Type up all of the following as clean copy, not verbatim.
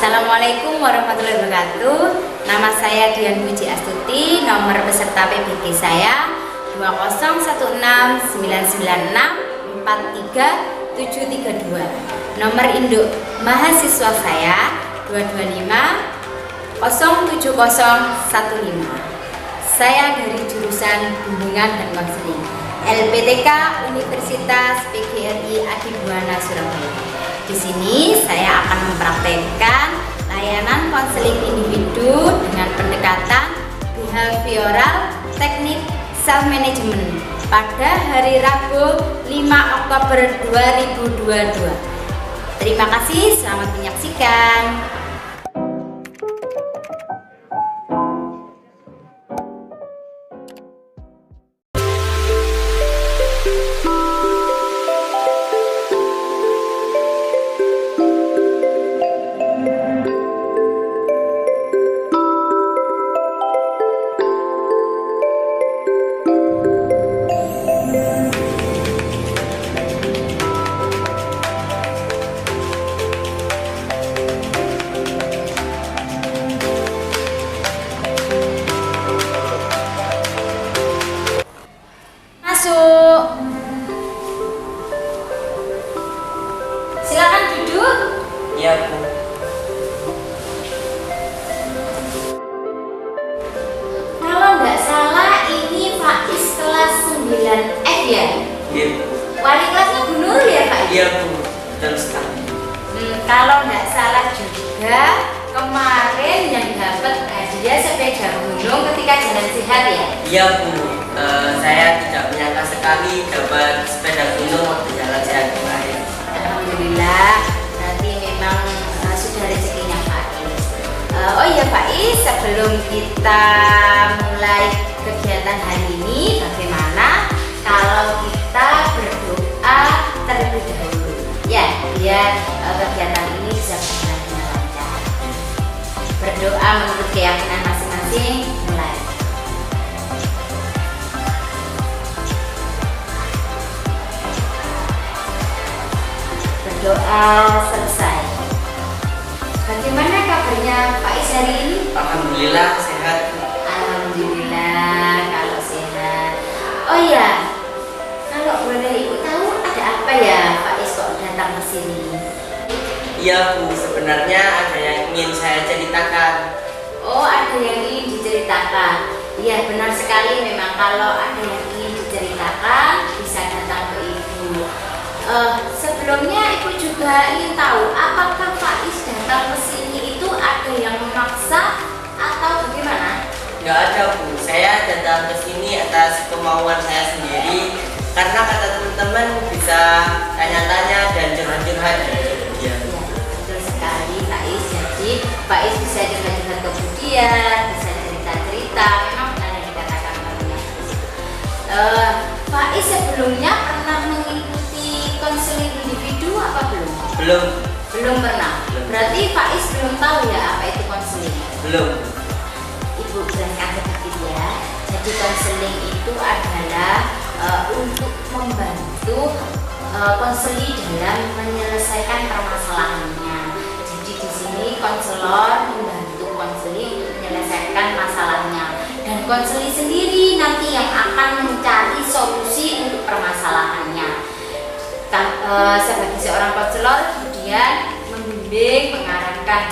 Assalamualaikum warahmatullahi wabarakatuh. Nama saya Dian Puji Astuti. Nomor peserta PBG saya 20169964332. Nomor induk mahasiswa saya 225070115. Saya dari jurusan Bimbingan dan Konseling LPTK Universitas PGRI Adibuana Surabaya. Di sini saya akan mempraktekkan layanan konseling individu dengan pendekatan behavioral teknik self management pada hari Rabu 5 Oktober 2022. Terima kasih, selamat menyaksikan. Silakan duduk. Iya, Bu. Kalau nggak salah ini Faiz kelas 9F ya? Iya, Bu. Wali kelasnya Bu Nurul ya, Pak? Iya, Bu. Betul sekali. Kalau nggak salah juga kemarin yang dapat hadiah sepeda gunung ketika jalan sehat ya? Iya, Bu. Saya tidak menyangka sekali dapat sepeda gunung waktu jalan sehat kemarin. Alhamdulillah, berarti memang sudah rezekinya Faiz. Oh iya Faiz, sebelum kita mulai kegiatan hari ini, bagaimana kalau kita berdoa terlebih dahulu? Ya, biar kegiatan ini bisa berjalan dengan lancar. Berdoa menurut keyakinan masing-masing, mulai. Doa selesai. Bagaimana kabarnya Faiz hari ini? Alhamdulillah sehat. Alhamdulillah kalau sehat. Oh ya, kalau boleh Ibu tahu ada apa ya Faiz kok datang ke sini? Iya, Bu. Sebenarnya ada yang ingin saya ceritakan. Oh, ada yang ingin diceritakan. Iya, benar sekali, memang kalau ada yang ingin diceritakan bisa datang ke Ibu. Sebelumnya Ibu juga ingin tahu apakah Faiz datang ke sini itu ada yang memaksa atau bagaimana? Nggak ada, Bu. Saya datang ke sini atas kemauan saya sendiri karena kata teman-teman bisa tanya-tanya dan curhat-curhat. Ya, betul sekali Faiz. Jadi Faiz bisa curhat-curhat kemudian, bisa cerita-cerita. Memang benar yang dikatakan temannya. Faiz sebelumnya pernah mengikuti konseling individu apa belum? Belum. Belum pernah. Belum. Berarti Faiz belum tahu ya apa itu konseling. Belum. Ibu jelaskan sedikit ya. Jadi konseling itu adalah untuk membantu konseli dalam menyelesaikan permasalahannya. Jadi di sini konselor membantu konseli untuk menyelesaikan masalahnya, dan konseli sendiri nanti yang akan mencari solusi untuk permasalahannya. Sebagai seorang konselor kemudian membimbing, mengarahkan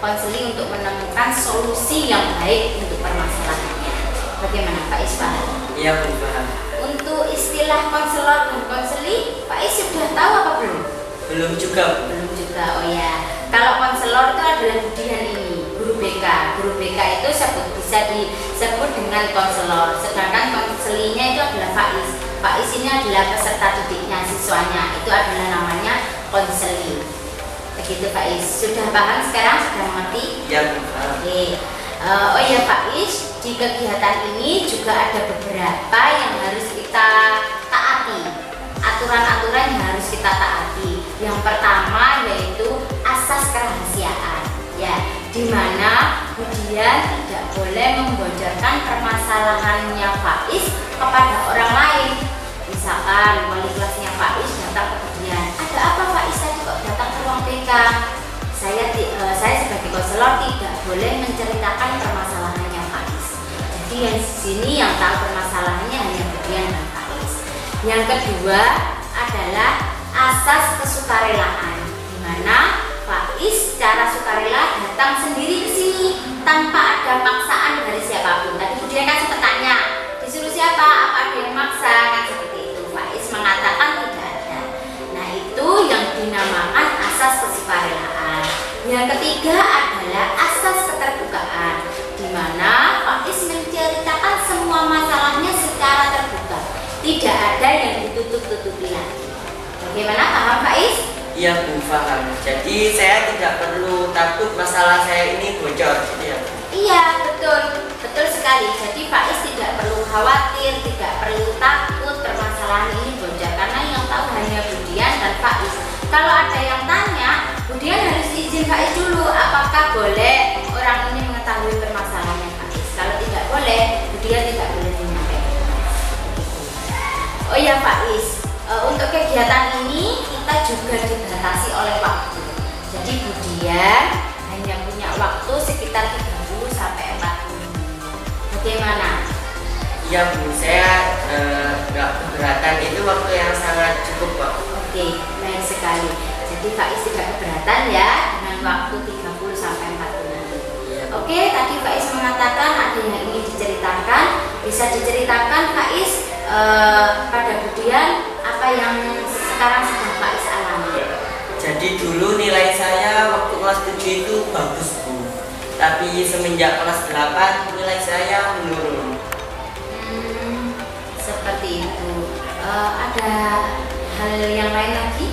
konseli untuk menemukan solusi yang baik untuk permasalahannya. Bagaimana Faiz paham? Iya, Bu. Paham. Untuk istilah konselor dan konseli, Faiz sudah tahu apa belum? Belum juga, Bu. Belum juga. Oh ya, kalau konselor itu adalah Dian ini, guru BK. Guru BK itu bisa disebut dengan konselor, sedangkan konselinya itu adalah Faiz. Faiz ini adalah peserta didiknya, siswanya, itu adalah namanya konseli. Begitu Faiz. Sudah paham sekarang? Sudah mengerti? Iya, Bu. Paham. Oke. Oh ya Faiz, di kegiatan ini juga ada beberapa yang harus kita taati. Aturan-aturan yang harus kita taati. Yang pertama yaitu asas kerahasiaan. Ya, di mana Budian tidak boleh membocorkan permasalahannya Faiz kepada orang lain. Misalkan wali kelasnya Faiz datang ke Budian, ada apa Faiz tadi kok datang ke ruang PK? Saya sini yang tahu permasalahannya hanya Budian dan Faiz. Yang kedua adalah asas kesukarelaan, di mana Faiz secara sukarela datang sendiri ke sini tanpa ada paksaan dari siapapun. Tadi Budian kan sempat tanya, disuruh siapa? Apa ada yang maksa? Kan seperti itu. Faiz mengatakan tidak ada. Nah, itu yang dinamakan asas kesukarelaan. Yang ketiga adalah asas keterbukaan, di mana Faiz menceritakan semua masalahnya secara terbuka, tidak ada yang ditutup-tutupi lagi. Bagaimana, paham Faiz? Iya Bu, paham. Jadi saya tidak perlu takut masalah saya ini bocor gitu ya. Iya, betul sekali. Jadi Faiz tidak perlu khawatir, tidak perlu takut permasalahan ini bocor, karena yang tahu hanya Budian dan Faiz. Kalau ada yang tanya, Budian harus izin Faiz dulu, apakah boleh orang ini mengetahui permasalahannya Faiz. Kalau tidak boleh, Budian tidak boleh menyampaikan. Oh ya Faiz, untuk kegiatan ini kita juga dibatasi oleh waktu. Jadi Budian hanya punya waktu sekitar 30 sampai 40 menit. Bagaimana? Iya Bu, saya nggak keberatan, itu waktu yang sangat cukup Pak. Oke, baik sekali. Jadi Faiz tidak keberatan ya dengan waktu 30 sampai 40 menit. Oke, tadi Faiz mengatakan ada yang ingin diceritakan. Bisa diceritakan Faiz pada Budian apa yang sekarang sedang Faiz alami? Jadi dulu nilai saya waktu kelas 7 itu bagus Bu, tapi semenjak kelas 8 nilai saya menurun. Seperti itu. Ada hal yang lain lagi?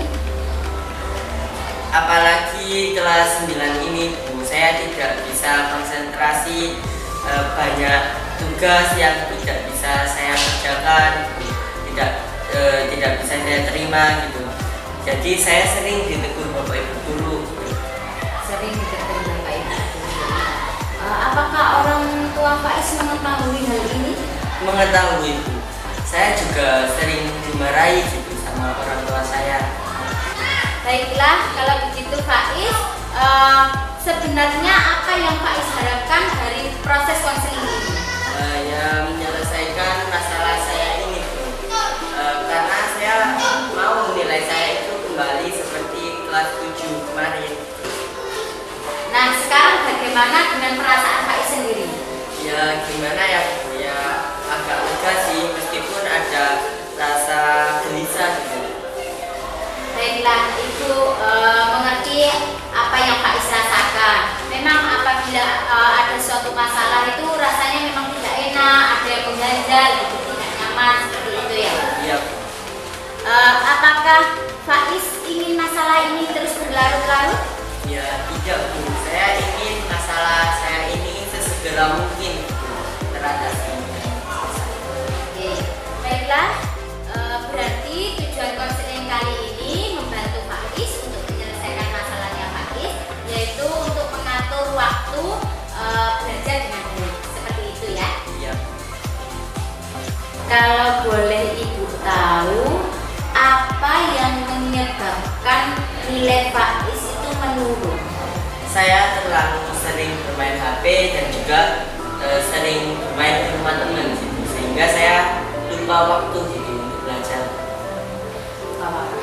Apalagi kelas 9 ini Bu, saya tidak bisa konsentrasi, banyak tugas yang tidak bisa saya kerjakan, tidak bisa saya terima gitu. Jadi saya sering ditegur Bapak Ibu guru. Sering ditegur Bapak Ibu guru. Apakah orang tua Faiz mengetahui hal ini? Mengetahui Bu. Saya juga sering dimarahi gitu sama orang tua saya. Baiklah, kalau begitu Faiz, sebenarnya apa yang Faiz harapkan dari proses konseling ini? Ya menyelesaikan masalah saya ini Bu. Karena saya mau nilai saya itu kembali seperti kelas 7 kemarin. Nah, sekarang bagaimana dengan perasaan Faiz sendiri? Ya gimana ya Bu, ya agak lega sih meskipun ada rasa gelisah gitu. Baiklah, itu mengerti apa yang Faiz rasakan. Memang apabila ada suatu masalah itu rasanya memang tidak enak, ada yang mengganjal gitu, tidak nyaman seperti itu ya. Iya. Apakah Faiz ingin masalah ini terus berlarut-larut? Ya tidak Bu, saya ingin masalah saya ini sesegera mungkin teratasi. Oke, baiklah. Berarti tujuan konseling kali ini membantu Faiz untuk menyelesaikan masalahnya Faiz, yaitu untuk mengatur waktu belajar dengan baik. Seperti itu ya. Iya. Kalau boleh Ibu tahu, apa yang menyebabkan nilai Faiz itu menurun? Saya terlalu sering bermain HP dan juga sering bermain di rumah teman gitu, sehingga saya lupa waktu gitu untuk belajar. Lupa waktu.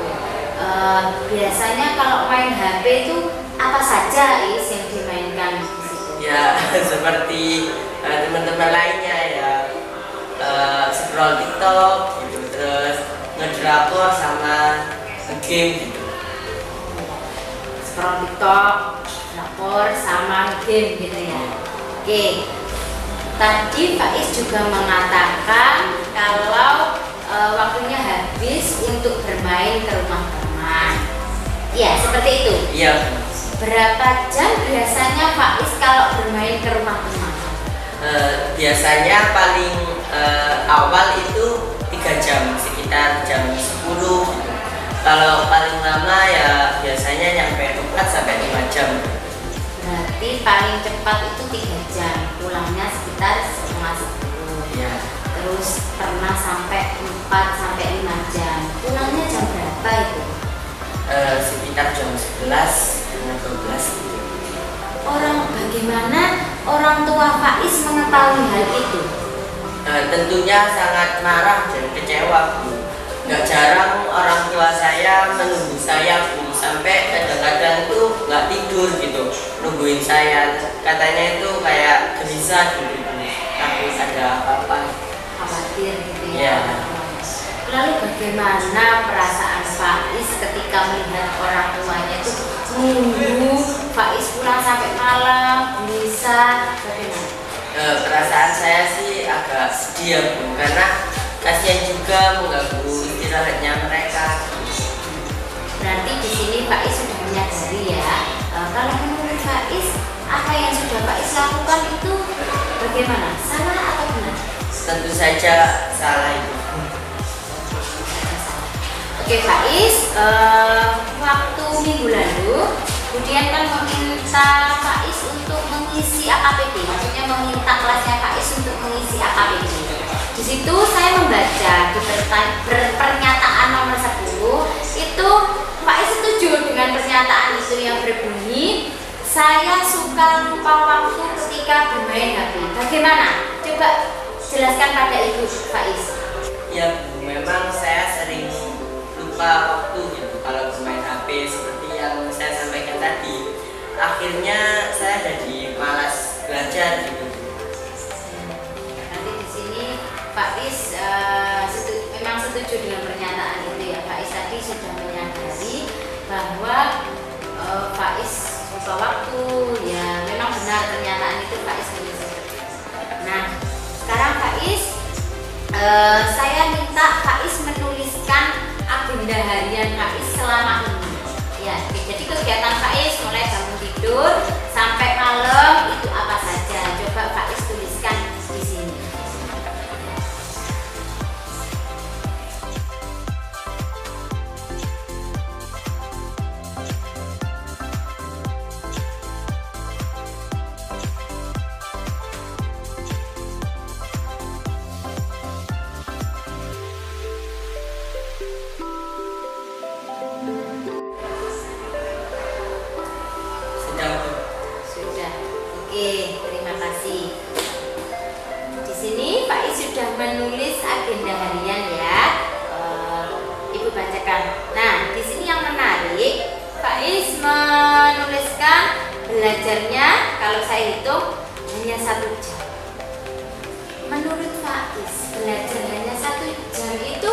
Biasanya kalau main HP itu apa saja yang dimainkan di situ? Ya seperti teman-teman lainnya ya, scroll TikTok gitu, terus ngedrakor sama game gitu. Scroll TikTok, drakor sama game gitu ya. Oke. Tadi Faiz juga mengatakan kalau waktunya habis untuk bermain ke rumah teman. Iya, seperti itu. Iya. Berapa jam biasanya Faiz kalau bermain ke rumah teman? Biasanya paling awal itu 3 jam, sekitar jam 10 gitu. Kalau paling lama ya biasanya nyampe 4 sampai 5 jam. Berarti paling cepat itu 3 jam, pulangnya sekitar setengah 10. Iya. Terus pernah sampai 4 sampai 5 jam. Pulangnya jam berapa itu? Sekitar jam 11 setengah 12 gitu. Bagaimana orang tua Faiz mengetahui hal itu? Tentunya sangat marah dan kecewa, Bu. Nggak jarang orang tua saya menunggu saya, Bu, sampai kadang-kadang tuh nggak tidur gitu, nungguin saya. Katanya itu kayak gelisah gitu, Bu. Takut ada apa-apa. Khawatir gitu ya. Iya. Lalu bagaimana perasaan Faiz ketika melihat orang tuanya itu nunggu Faiz pulang sampai malam, gelisah, bagaimana? Perasaan saya sih agak sedih ya, Bu, karena kasihan juga mengganggu istirahatnya mereka. Berarti di sini Faiz sudah menyadari ya. Kalau menurut Faiz, apa yang sudah Faiz lakukan itu bagaimana? Salah atau benar? Tentu saja salah itu. Oke Faiz, waktu minggu lalu kemudian kan meminta Faiz untuk mengisi AKPD, maksudnya meminta kelasnya Faiz untuk mengisi AKPD. Di situ saya membaca di pernyataan nomor 10 itu Faiz setuju dengan pernyataan itu yang berbunyi, saya suka lupa waktu ketika bermain HP. Bagaimana? Coba jelaskan pada Ibu Faiz. Ya, Bu, memang saya sering lupa waktu gitu kalau bermain HP seperti yang saya sampaikan tadi. Akhirnya saya jadi malas belajar gitu. Nanti di sini Faiz memang setuju dengan pernyataan itu ya. Faiz tadi sudah menyadari bahwa Faiz lupa waktu ya, memang benar pernyataan itu Faiz menyadari. Nah sekarang Faiz, saya minta Faiz menuliskan agenda harian Faiz selama ini. Ya, jadi kegiatan Faiz mulai bangun tidur sampai malam itu apa saja? Coba Faiz tuliskan di sini. Sudah. Oke, terima kasih. Di sini Faiz sudah menulis agenda harian ya. Ibu bacakan. Nah, di sini yang menarik, Faiz menuliskan belajarnya kalau saya hitung hanya 1 jam. Menurut Faiz, belajar hanya 1 jam itu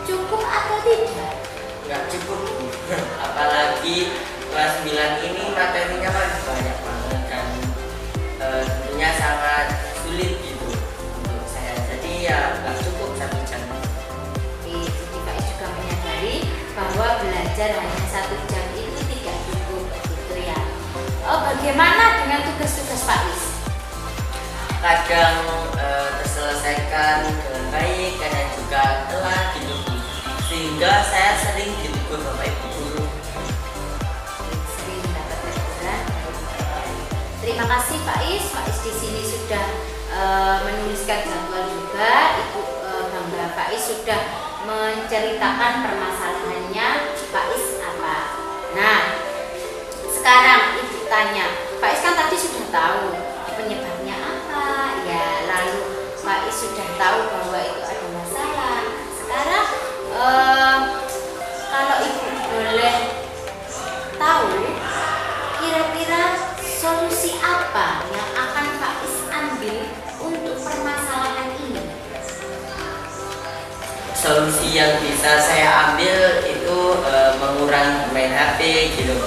cukup atau tidak? Nggak cukup, Bu. Apalagi kelas 9 ini materinya kan banyak banget dan tentunya sangat sulit gitu untuk saya. Jadi ya nggak cukup 1 jam. Jadi Faiz juga menyadari bahwa belajar hanya 1 jam itu tidak cukup gitu ya. Bagaimana dengan tugas-tugas Faiz? Kadang terselesaikan dengan baik, kadang juga telat gitu, Bu. Sehingga saya sering ditegur Bapak Ibu guru. Sering dapat teguran. Terima kasih Faiz. Faiz di sini sudah menuliskan jadwal juga. Ibu bangga Faiz sudah menceritakan permasalahannya Faiz apa. Nah, sekarang Ibu tanya, Faiz kan tadi sudah tahu penyebabnya apa ya, lalu Faiz sudah tahu bahwa itu ada masalah. Sekarang kalau Ibu boleh tahu, kira-kira solusi apa yang akan Faiz ambil untuk permasalahan ini? Solusi yang bisa saya ambil itu mengurangi main HP gitu,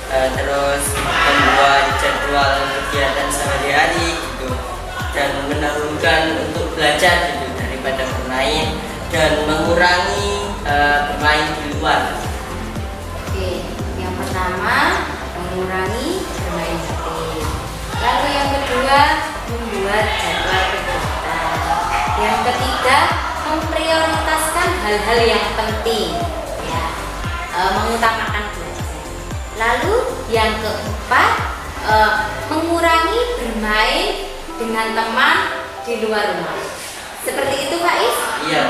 terus membuat jadwal kegiatan sehari-hari gitu, dan menurunkan untuk belajar gitu daripada bermain, dan mengurangi bermain di luar. Oke, yang pertama mengurangi bermain HP. Lalu yang kedua membuat jadwal kegiatan. Yang ketiga memprioritaskan hal-hal yang penting, ya, mengutamakan belajar. Lalu yang keempat mengurangi bermain dengan teman di luar rumah. Seperti itu, Faiz? Iya.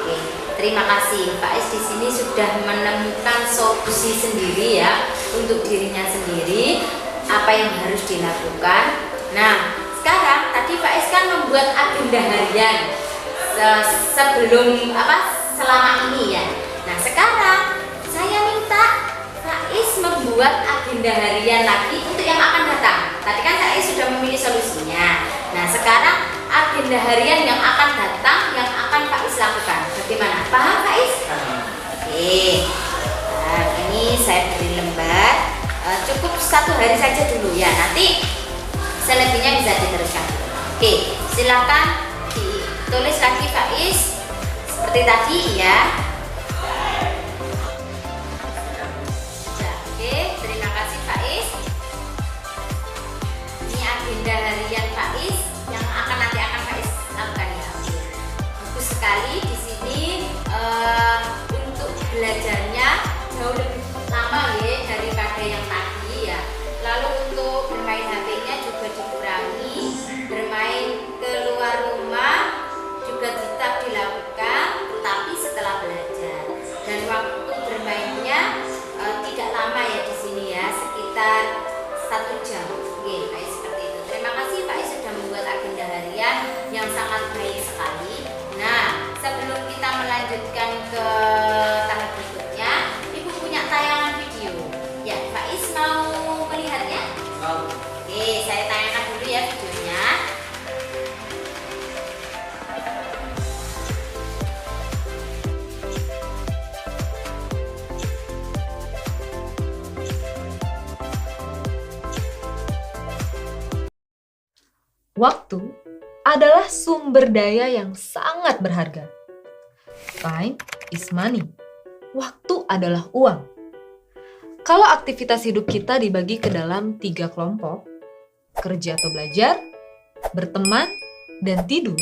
Oke, terima kasih. Faiz di sini sudah menemukan solusi sendiri ya untuk dirinya sendiri, apa yang harus dilakukan. Nah, sekarang tadi Faiz kan membuat agenda harian sebelum selama ini ya. Nah sekarang saya minta Faiz membuat agenda harian lagi untuk yang akan datang. Tadi kan Faiz sudah memilih solusinya. Nah sekarang agenda harian yang akan datang yang akan Faiz lakukan. Bagaimana? Paham Faiz? Oke. Nah, ini saya beri lembar. Cukup 1 hari saja dulu ya. Nanti selebihnya bisa diteruskan. Oke, silakan ditulis lagi Faiz seperti tadi ya. Oke, terima kasih Faiz. Ini agenda harian Faiz yang nanti akan Faiz lakukan ya. Bagus sekali di sini untuk belajarnya jauh lebih lama ya daripada yang tadi ya. Lalu untuk bermain HP-nya juga dikurangi, bermain keluar rumah juga tetap dilakukan, tetapi setelah belajar. Dan waktu bermainnya tidak lama ya di sini ya, sekitar 1 jam. Oke, Faiz seperti itu. Terima kasih Faiz sudah membuat agenda harian yang sangat baik sekali. Nah, sebelum kita melanjutkan ke tahap berikutnya, Ibu punya tayangan video. Ya, Faiz mau melihatnya? Oke, saya tayangkan dulu ya videonya. Waktu adalah sumber daya yang sangat berharga. Time is money. Waktu adalah uang. Kalau aktivitas hidup kita dibagi ke dalam 3 kelompok, kerja atau belajar, berteman, dan tidur,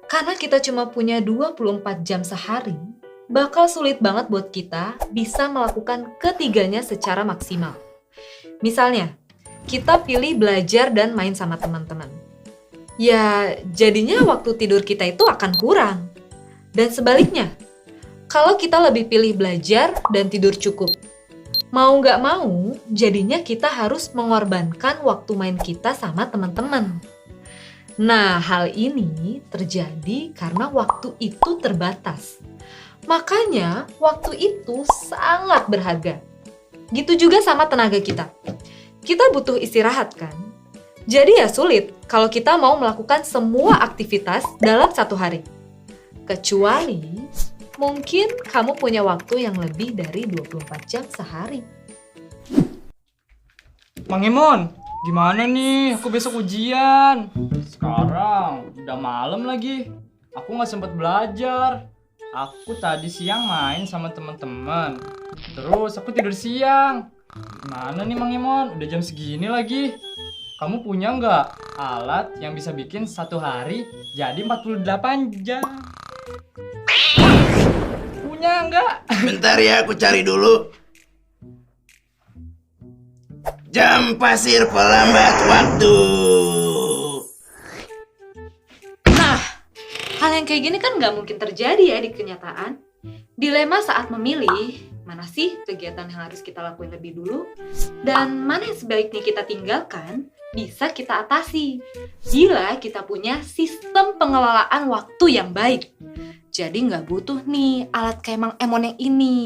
karena kita cuma punya 24 jam sehari, bakal sulit banget buat kita bisa melakukan ketiganya secara maksimal. Misalnya, kita pilih belajar dan main sama teman-teman. Ya, jadinya waktu tidur kita itu akan kurang. Dan sebaliknya, kalau kita lebih pilih belajar dan tidur cukup, mau nggak mau, jadinya kita harus mengorbankan waktu main kita sama teman-teman. Nah, hal ini terjadi karena waktu itu terbatas. Makanya, waktu itu sangat berharga. Gitu juga sama tenaga kita. Kita butuh istirahat kan? Jadi ya sulit kalau kita mau melakukan semua aktivitas dalam 1 hari. Kecuali mungkin kamu punya waktu yang lebih dari 24 jam sehari. Mang Emon, gimana nih? Aku besok ujian. Sekarang udah malam lagi. Aku nggak sempat belajar. Aku tadi siang main sama teman-teman. Terus aku tidur siang. Gimana nih Mang Emon? Udah jam segini lagi. Kamu punya nggak alat yang bisa bikin 1 hari jadi 48 jam? Punya nggak? Bentar ya, aku cari dulu. Jam pasir pelambat waktu. Nah, hal yang kayak gini kan nggak mungkin terjadi ya di kenyataan. Dilema saat memilih, mana sih kegiatan yang harus kita lakuin lebih dulu, dan mana yang sebaiknya kita tinggalkan, bisa kita atasi bila kita punya sistem pengelolaan waktu yang baik. Jadi nggak butuh nih alat kayak Mang Emon yang ini.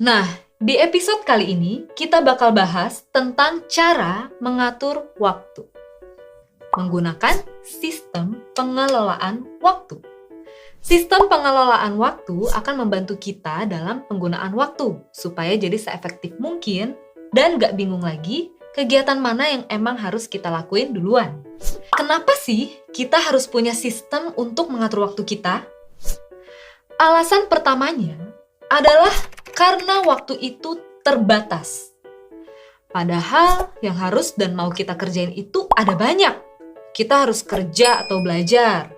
Nah, di episode kali ini kita bakal bahas tentang cara mengatur waktu menggunakan sistem pengelolaan waktu. Sistem pengelolaan waktu akan membantu kita dalam penggunaan waktu supaya jadi seefektif mungkin dan gak bingung lagi kegiatan mana yang emang harus kita lakuin duluan. Kenapa sih kita harus punya sistem untuk mengatur waktu kita? Alasan pertamanya adalah karena waktu itu terbatas. Padahal yang harus dan mau kita kerjain itu ada banyak. Kita harus kerja atau belajar,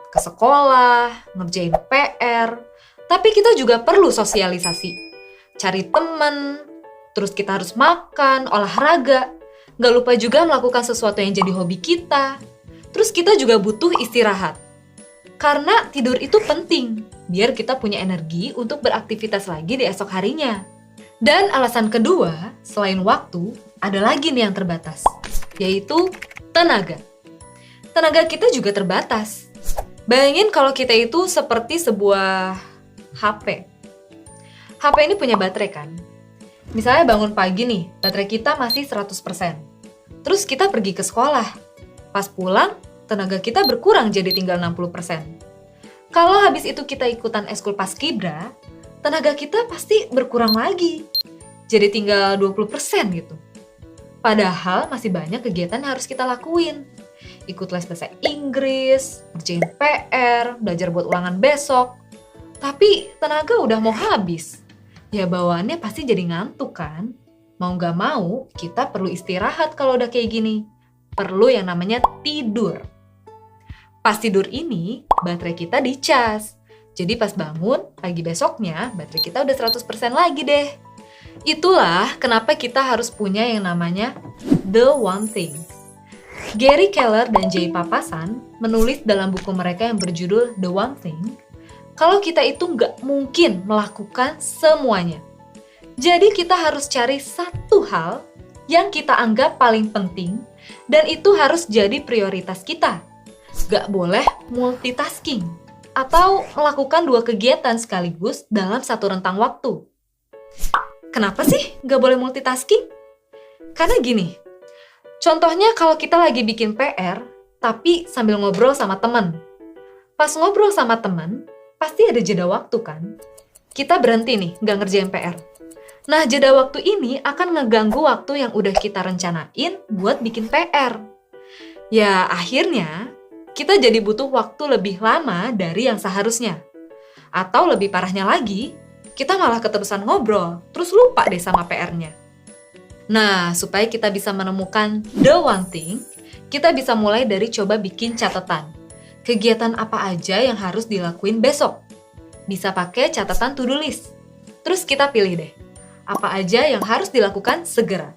ke sekolah, ngerjain PR, tapi kita juga perlu sosialisasi, cari teman, terus kita harus makan, olahraga, gak lupa juga melakukan sesuatu yang jadi hobi kita, terus kita juga butuh istirahat. Karena tidur itu penting, biar kita punya energi untuk beraktivitas lagi di esok harinya. Dan alasan kedua, selain waktu, ada lagi nih yang terbatas, yaitu tenaga. Tenaga kita juga terbatas. Bayangin kalau kita itu seperti sebuah HP. HP ini punya baterai kan? Misalnya bangun pagi nih, baterai kita masih 100%. Terus kita pergi ke sekolah. Pas pulang, tenaga kita berkurang jadi tinggal 60%. Kalau habis itu kita ikutan ekskul paskibra, tenaga kita pasti berkurang lagi. Jadi tinggal 20% gitu. Padahal masih banyak kegiatan yang harus kita lakuin. Ikut les bahasa Inggris, ngerjain PR, belajar buat ulangan besok. Tapi tenaga udah mau habis. Ya bawaannya pasti jadi ngantuk kan? Mau gak mau, kita perlu istirahat kalau udah kayak gini. Perlu yang namanya tidur. Pas tidur ini, baterai kita dicas. Jadi pas bangun, pagi besoknya, baterai kita udah 100% lagi deh. Itulah kenapa kita harus punya yang namanya The One Thing. Gary Keller dan Jay Papasan menulis dalam buku mereka yang berjudul The One Thing, kalau kita itu nggak mungkin melakukan semuanya. Jadi kita harus cari satu hal yang kita anggap paling penting dan itu harus jadi prioritas kita. Nggak boleh multitasking atau melakukan 2 kegiatan sekaligus dalam satu rentang waktu. Kenapa sih nggak boleh multitasking? Karena gini, contohnya kalau kita lagi bikin PR, tapi sambil ngobrol sama teman. Pas ngobrol sama teman, pasti ada jeda waktu kan? Kita berhenti nih, nggak ngerjain PR. Nah, jeda waktu ini akan ngeganggu waktu yang udah kita rencanain buat bikin PR. Ya, akhirnya kita jadi butuh waktu lebih lama dari yang seharusnya. Atau lebih parahnya lagi, kita malah keterusan ngobrol, terus lupa deh sama PR-nya. Nah, supaya kita bisa menemukan the one thing, kita bisa mulai dari coba bikin catatan. Kegiatan apa aja yang harus dilakuin besok. Bisa pakai catatan to-do list. Terus kita pilih deh, apa aja yang harus dilakukan segera.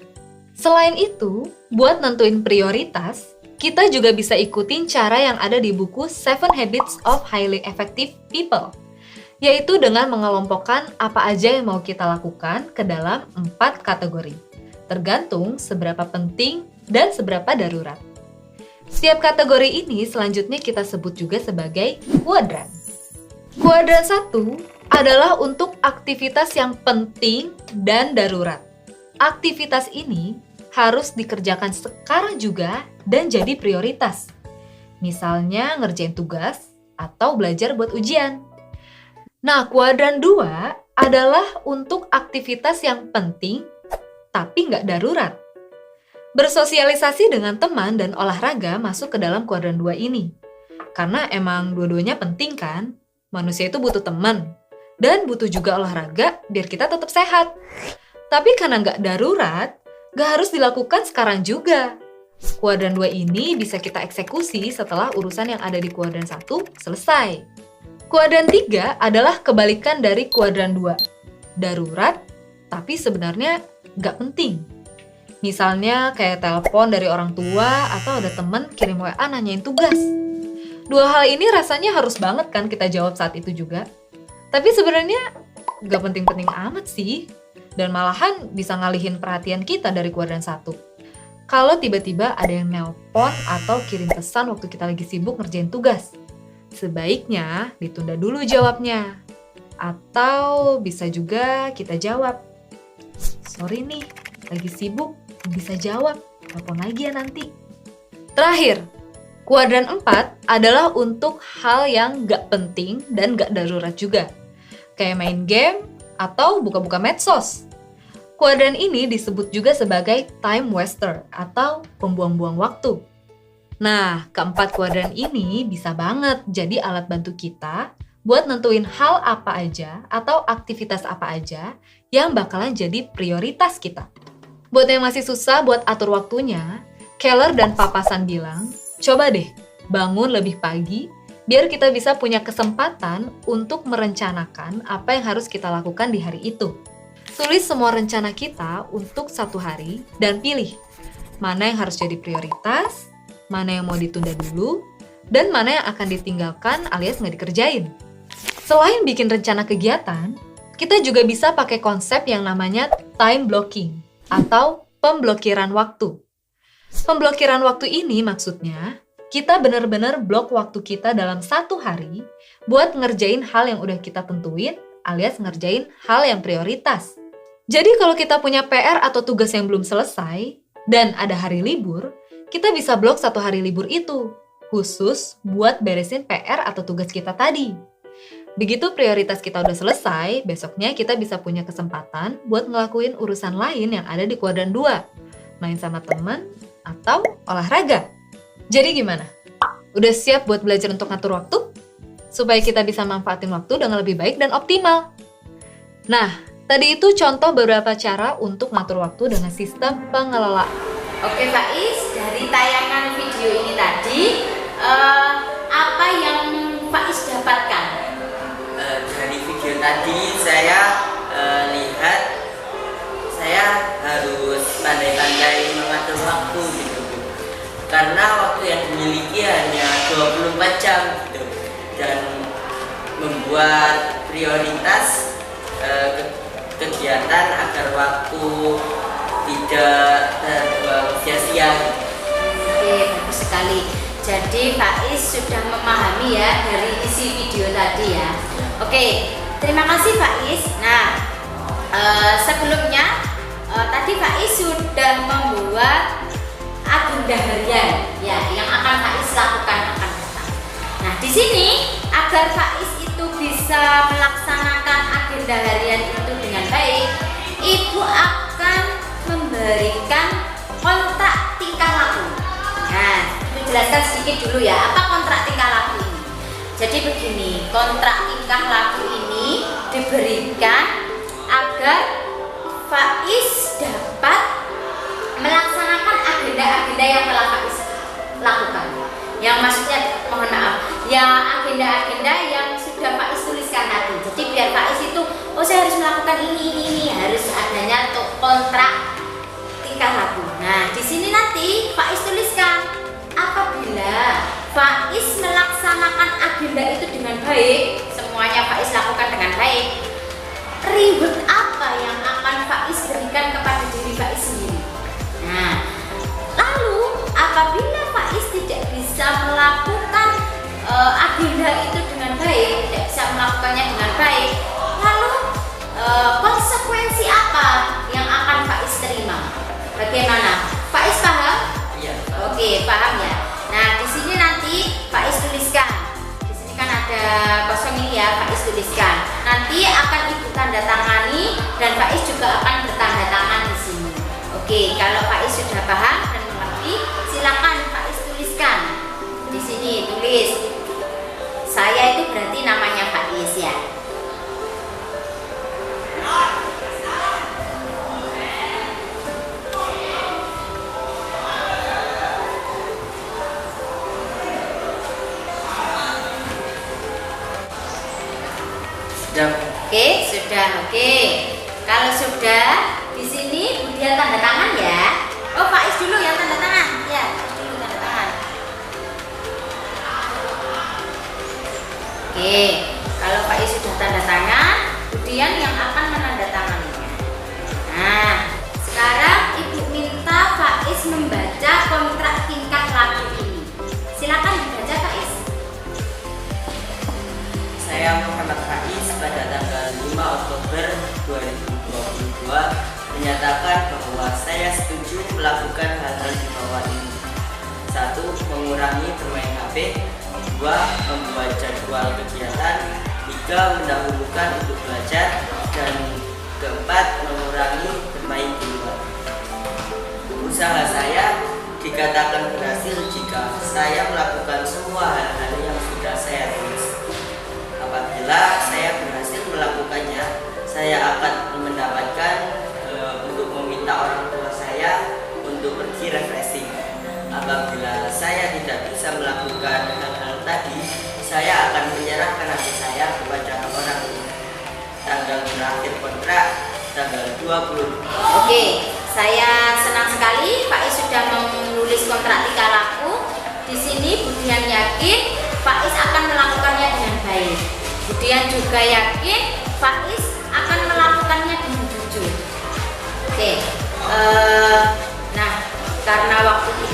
Selain itu, buat nentuin prioritas, kita juga bisa ikutin cara yang ada di buku 7 Habits of Highly Effective People, yaitu dengan mengelompokkan apa aja yang mau kita lakukan ke dalam 4 kategori, tergantung seberapa penting dan seberapa darurat. Setiap kategori ini selanjutnya kita sebut juga sebagai kuadran. Kuadran 1 adalah untuk aktivitas yang penting dan darurat. Aktivitas ini harus dikerjakan sekarang juga dan jadi prioritas. Misalnya ngerjain tugas atau belajar buat ujian. Nah, kuadran 2 adalah untuk aktivitas yang penting tapi nggak darurat. Bersosialisasi dengan teman dan olahraga masuk ke dalam kuadran 2 ini. Karena emang dua-duanya penting kan? Manusia itu butuh teman. Dan butuh juga olahraga biar kita tetap sehat. Tapi karena nggak darurat, nggak harus dilakukan sekarang juga. Kuadran 2 ini bisa kita eksekusi setelah urusan yang ada di kuadran 1 selesai. Kuadran 3 adalah kebalikan dari kuadran 2. Darurat, tapi sebenarnya nggak penting. Misalnya kayak telepon dari orang tua atau ada teman kirim WA nanyain tugas. 2 hal ini rasanya harus banget kan kita jawab saat itu juga. Tapi sebenarnya nggak penting-penting amat sih. Dan malahan bisa ngalihin perhatian kita dari kuadran 1. Kalau tiba-tiba ada yang nelpon atau kirim pesan waktu kita lagi sibuk ngerjain tugas, sebaiknya ditunda dulu jawabnya. Atau bisa juga kita jawab, sorry nih, lagi sibuk, bisa jawab, telepon lagi ya nanti. Terakhir, kuadran 4 adalah untuk hal yang nggak penting dan nggak darurat juga. Kayak main game atau buka-buka medsos. Kuadran ini disebut juga sebagai time waster atau pembuang-buang waktu. Nah, keempat kuadran ini bisa banget jadi alat bantu kita buat nentuin hal apa aja atau aktivitas apa aja yang bakalan jadi prioritas kita. Buat yang masih susah buat atur waktunya, Keller dan Papasan bilang, coba deh bangun lebih pagi biar kita bisa punya kesempatan untuk merencanakan apa yang harus kita lakukan di hari itu. Tulis semua rencana kita untuk 1 hari dan pilih mana yang harus jadi prioritas, mana yang mau ditunda dulu, dan mana yang akan ditinggalkan alias nggak dikerjain. Selain bikin rencana kegiatan, kita juga bisa pakai konsep yang namanya time blocking atau pemblokiran waktu. Pemblokiran waktu ini maksudnya, kita benar-benar blok waktu kita dalam 1 hari buat ngerjain hal yang udah kita tentuin alias ngerjain hal yang prioritas. Jadi kalau kita punya PR atau tugas yang belum selesai dan ada hari libur, kita bisa blok 1 hari libur itu, khusus buat beresin PR atau tugas kita tadi. Begitu prioritas kita udah selesai, besoknya kita bisa punya kesempatan buat ngelakuin urusan lain yang ada di kuadran 2, main sama teman atau olahraga. Jadi gimana? Udah siap buat belajar untuk ngatur waktu? Supaya kita bisa manfaatin waktu dengan lebih baik dan optimal. Nah, tadi itu contoh beberapa cara untuk ngatur waktu dengan sistem pengelola. Oke Faiz, dari tayangan video ini tadi, apa yang Faiz dapatkan? Dari video tadi saya lihat saya harus pandai-pandai mengatur waktu gitu. Karena waktu yang dimiliki hanya 24 jam gitu. Dan membuat prioritas kegiatan agar waktu tidak terbuang sia-sia. Oke, bagus sekali. Jadi Faiz sudah memahami ya dari isi video tadi ya. Oke, terima kasih Faiz. Nah, sebelumnya tadi Faiz sudah membuat agenda harian ya yang akan Faiz lakukan akan datang. Nah, di sini agar Faiz itu bisa melaksanakan agenda harian itu dengan baik, Ibu akan memberikan kontrak tingkah laku. Nah, itu jelaskan sedikit dulu ya, apa kontrak tingkah laku ini. Jadi begini, kontrak tingkah laku ini diberikan agar Faiz dapat melaksanakan agenda-agenda yang telah Faiz lakukan. Yang maksudnya, mohon maaf, yang agenda-agenda yang sudah Faiz tuliskan tadi. Jadi biar Faiz itu, oh saya harus melakukan ini, harus adanya kontrak tingkah laku. Nah, di sini nanti Faiz tuliskan apabila Faiz melaksanakan agenda itu dengan baik, semuanya Faiz lakukan dengan baik, reward apa yang akan Faiz berikan kepada diri Faiz sendiri. Nah, lalu apabila Faiz tidak bisa melakukan agenda itu dengan baik, tidak bisa melakukannya dengan baik, lalu konsekuensi apa yang akan Faiz terima? Bagaimana? Faiz paham? Iya. Oke, paham ya. Nah, di sini nanti Faiz tuliskan. Di sini kan ada kosong ini ya, Faiz tuliskan. Nanti akan Ibu tanda tangani dan Faiz juga akan bertanda tangan di sini. Oke, kalau Faiz sudah paham dan mengerti, silakan Faiz tuliskan. Di sini tulis. Saya itu berarti namanya Faiz ya. Oke, sudah. Oke. Kalau sudah, di sini Budia tanda tangan ya. Oh, Faiz dulu yang tanda tangan. Ya, Faiz dulu tanda tangan. Oke. Kalau Faiz sudah tanda tangan, Budian yang akan menandatanganinya. Nah, sekarang Ibu minta Faiz membaca kontrak tingkah laku ini. Silakan dibaca Faiz. Saya Muhammad Faiz pada tanggal 5 Oktober 2022 menyatakan bahwa saya setuju melakukan hal-hal di bawah ini. 1. Mengurangi bermain HP. 2. Membuat jadwal kegiatan. 3. Mendahulukan untuk belajar. Dan keempat, mengurangi bermain di luar. Usaha saya dikatakan berhasil jika saya melakukan semua hal-hal yang sudah saya tulis. Apabila saya berhasil melakukannya, saya akan mendapatkan untuk meminta orang tua saya untuk pergi refreshing. Apabila saya tidak bisa melakukan hal-hal tadi, saya akan menyerahkan hati saya kepada orang tua. Tanggal berakhir kontrak tanggal 20. Oke, saya senang sekali Faiz sudah menulis kontrak tingkah laku. Di sini Budian yakin Faiz akan melakukannya dengan baik. Budian juga yakin Faiz akan melakukannya dengan jujur. Oke, nah karena waktu kita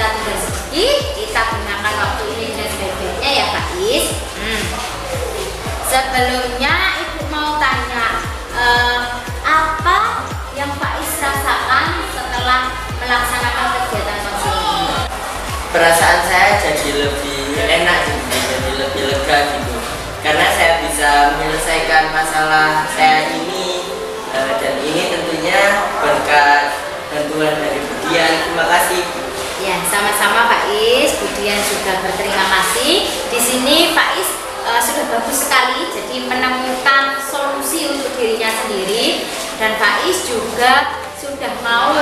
perasaan saya jadi lebih enak gitu, jadi lebih lega gitu. Karena saya bisa menyelesaikan masalah saya ini, dan ini tentunya berkat bantuan dari Budian. Terima kasih. Ya, sama-sama Faiz. Budian juga berterima kasih. Di sini Faiz sudah bagus sekali, jadi menemukan solusi untuk dirinya sendiri, dan Faiz juga sudah mau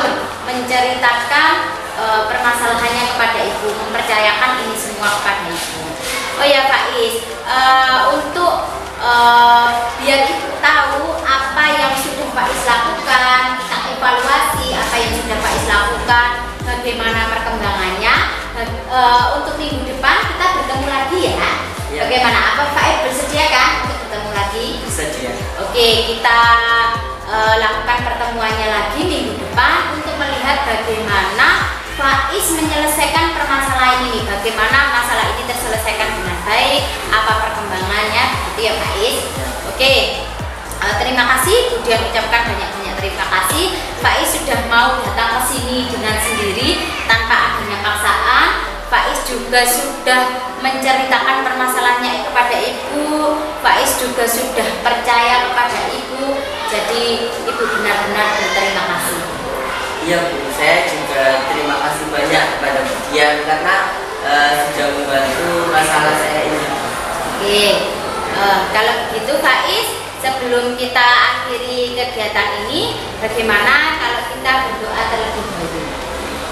menceritakan permasalahannya kepada ibu, mempercayakan ini semua kepada ibu. Oh ya Faiz, untuk biar ibu tahu apa yang sudah Faiz lakukan, kita evaluasi apa yang sudah Faiz lakukan, bagaimana perkembangannya. Untuk minggu depan kita bertemu lagi ya. Ya. Bagaimana? Apa Faiz bersedia kan untuk bertemu lagi? Bersedia. Oke, kita lakukan pertemuannya lagi minggu depan untuk melihat bagaimana Faiz menyelesaikan permasalahan ini, bagaimana masalah ini terselesaikan dengan baik, apa perkembangannya, gitu ya Faiz. Oke, terima kasih, Budian ucapkan banyak-banyak terima kasih. Faiz sudah mau datang ke sini dengan sendiri tanpa adanya paksaan. Faiz juga sudah menceritakan permasalahannya kepada ibu. Faiz juga sudah percaya kepada ibu. Jadi ibu benar-benar berterima kasih. Iya Bu, saya juga terima kasih banyak kepada Budian karena sudah membantu masalah saya ini. Oke, kalau begitu Faiz, sebelum kita akhiri kegiatan ini, bagaimana kalau kita berdoa terlebih dahulu?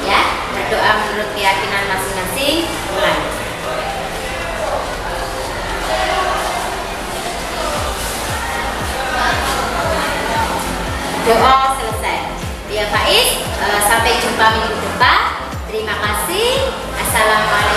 Ya, berdoa menurut keyakinan masing-masing. Mulai. Doa selesai. Ya Faiz, sampai jumpa minggu depan. Terima kasih. Assalamualaikum.